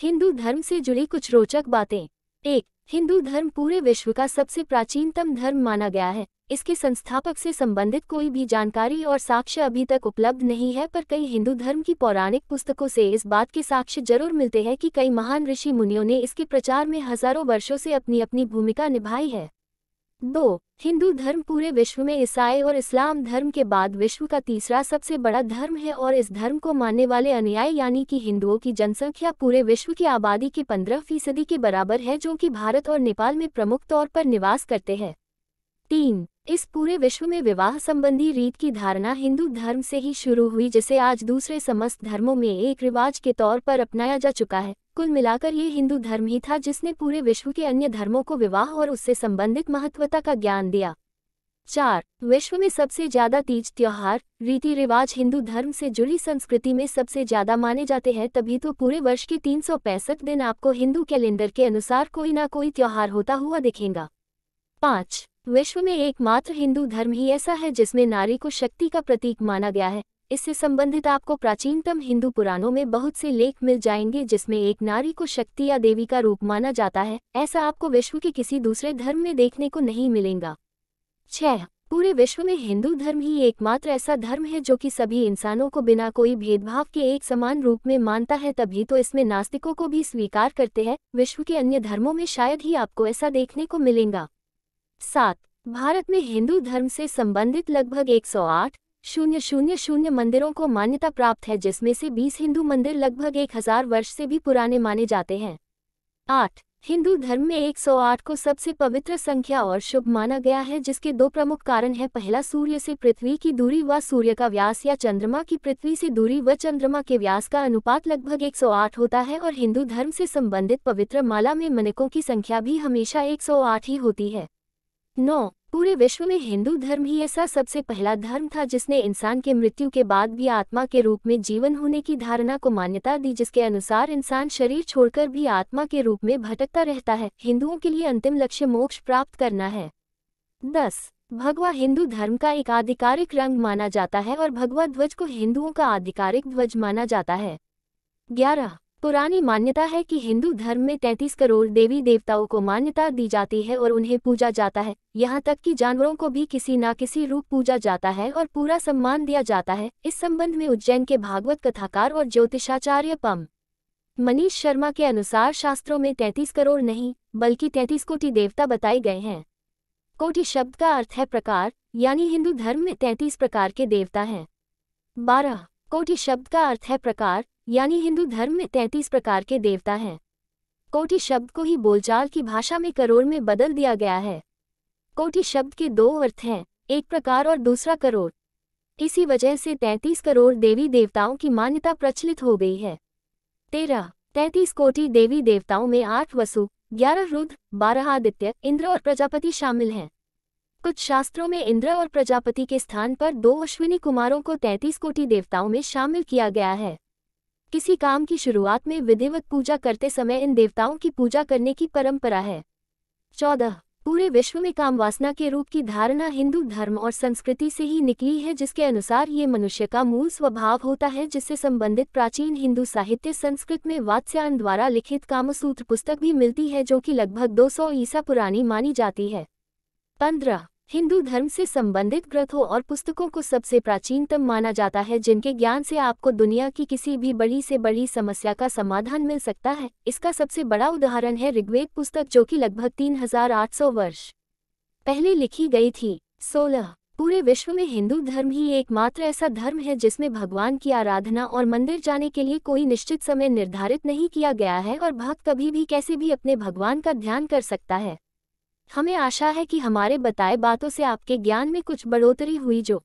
हिंदू धर्म से जुड़ी कुछ रोचक बातें। 1. हिंदू धर्म पूरे विश्व का सबसे प्राचीनतम धर्म माना गया है। इसके संस्थापक से संबंधित कोई भी जानकारी और साक्ष्य अभी तक उपलब्ध नहीं है, पर कई हिंदू धर्म की पौराणिक पुस्तकों से इस बात के साक्ष्य जरूर मिलते हैं कि कई महान ऋषि मुनियों ने इसके प्रचार में हजारों वर्षों से अपनी अपनी भूमिका निभाई है। 2. हिंदू धर्म पूरे विश्व में ईसाई और इस्लाम धर्म के बाद विश्व का तीसरा सबसे बड़ा धर्म है और इस धर्म को मानने वाले अनुयायी यानी कि हिंदुओं की जनसंख्या पूरे विश्व की आबादी के 15% के बराबर है, जो कि भारत और नेपाल में प्रमुख तौर पर निवास करते हैं। 3. इस पूरे विश्व में विवाह संबंधी रीत की धारणा हिंदू धर्म से ही शुरू हुई, जिसे आज दूसरे समस्त धर्मों में एक रिवाज के तौर पर अपनाया जा चुका है। कुल मिलाकर ये हिंदू धर्म ही था जिसने पूरे विश्व के अन्य धर्मों को विवाह और उससे संबंधित महत्वता का ज्ञान दिया। 4. विश्व में सबसे ज्यादा तीज त्योहार रीति रिवाज हिंदू धर्म से जुड़ी संस्कृति में सबसे ज्यादा माने जाते हैं, तभी तो पूरे वर्ष के 365 दिन आपको हिंदू कैलेंडर के अनुसार कोई ना कोई त्योहार होता हुआ दिखेगा। 5. विश्व में एकमात्र हिंदू धर्म ही ऐसा है जिसमें नारी को शक्ति का प्रतीक माना गया है। इससे संबंधित आपको प्राचीनतम हिंदू पुराणों में बहुत से लेख मिल जाएंगे जिसमें एक नारी को शक्ति या देवी का रूप माना जाता है। ऐसा आपको विश्व के किसी दूसरे धर्म में देखने को नहीं मिलेगा। 6. पूरे विश्व में हिंदू धर्म ही एकमात्र ऐसा धर्म है जो कि सभी इंसानों को बिना कोई भेदभाव के एक समान रूप में मानता है, तभी तो इसमें नास्तिकों को भी स्वीकार करते हैं। विश्व के अन्य धर्मों में शायद ही आपको ऐसा देखने को मिलेगा। 7. भारत में हिंदू धर्म से संबंधित लगभग 108,000 मंदिरों को मान्यता प्राप्त है, जिसमें से 20 हिंदू मंदिर लगभग 1000 वर्ष से भी पुराने माने जाते हैं। 8. हिंदू धर्म में 108 को सबसे पवित्र संख्या और शुभ माना गया है, जिसके दो प्रमुख कारण हैं। पहला, सूर्य से पृथ्वी की दूरी व सूर्य का व्यास या चंद्रमा की पृथ्वी से दूरी व चंद्रमा के व्यास का अनुपात लगभग 108 होता है, और हिंदू धर्म से संबंधित पवित्र माला में मणिकों की संख्या भी हमेशा 108 ही होती है। 9. पूरे विश्व में हिंदू धर्म ही ऐसा सबसे पहला धर्म था जिसने इंसान के मृत्यु के बाद भी आत्मा के रूप में जीवन होने की धारणा को मान्यता दी, जिसके अनुसार इंसान शरीर छोड़कर भी आत्मा के रूप में भटकता रहता है। हिंदुओं के लिए अंतिम लक्ष्य मोक्ष प्राप्त करना है। 10. भगवा हिंदू धर्म का एक आधिकारिक रंग माना जाता है और भगवा ध्वज को हिंदुओं का आधिकारिक ध्वज माना जाता है। 11. पुरानी मान्यता है कि हिंदू धर्म में 33 करोड़ देवी देवताओं को मान्यता दी जाती है और उन्हें पूजा जाता है। यहाँ तक कि जानवरों को भी किसी न किसी रूप पूजा जाता है और पूरा सम्मान दिया जाता है। इस संबंध में उज्जैन के भागवत कथाकार और ज्योतिषाचार्य पम मनीष शर्मा के अनुसार शास्त्रों में 33 करोड़ नहीं बल्कि 33 कोटि देवता बताए गए हैं। कोटि शब्द का अर्थ है प्रकार, यानी हिंदू धर्म में 33 प्रकार के देवता हैं। 12. कोटि शब्द का अर्थ है प्रकार, यानी हिंदू धर्म में 33 प्रकार के देवता हैं। कोटि शब्द को ही बोलचाल की भाषा में करोड़ में बदल दिया गया है। कोटि शब्द के दो अर्थ हैं, एक प्रकार और दूसरा करोड़। इसी वजह से 33 करोड़ देवी देवताओं की मान्यता प्रचलित हो गई है। 13. 33 कोटि देवी देवताओं में 8 वसु, 11 रुद्र, 12 आदित्य, इंद्र और प्रजापति शामिल हैं। कुछ शास्त्रों में इंद्र और प्रजापति के स्थान पर 2 अश्विनी कुमारों को 33 कोटि देवताओं में शामिल किया गया है। किसी काम की शुरुआत में विधिवत पूजा करते समय इन देवताओं की पूजा करने की परंपरा है। 14. पूरे विश्व में काम वासना के रूप की धारणा हिंदू धर्म और संस्कृति से ही निकली है, जिसके अनुसार ये मनुष्य का मूल स्वभाव होता है, जिससे संबंधित प्राचीन हिंदू साहित्य संस्कृत में वात्स्यायन द्वारा लिखित कामसूत्र पुस्तक भी मिलती है, जो कि लगभग 200 ईसा पुरानी मानी जाती है। 15. हिंदू धर्म से संबंधित ग्रंथों और पुस्तकों को सबसे प्राचीनतम माना जाता है, जिनके ज्ञान से आपको दुनिया की किसी भी बड़ी से बड़ी समस्या का समाधान मिल सकता है। इसका सबसे बड़ा उदाहरण है ऋग्वेद पुस्तक, जो कि लगभग 3800 वर्ष पहले लिखी गई थी। 16. पूरे विश्व में हिंदू धर्म ही एकमात्र ऐसा धर्म है जिसमें भगवान की आराधना और मंदिर जाने के लिए कोई निश्चित समय निर्धारित नहीं किया गया है और भक्त कभी भी कैसे भी अपने भगवान का ध्यान कर सकता है। हमें आशा है कि हमारे बताए बातों से आपके ज्ञान में कुछ बढ़ोतरी हुई। जो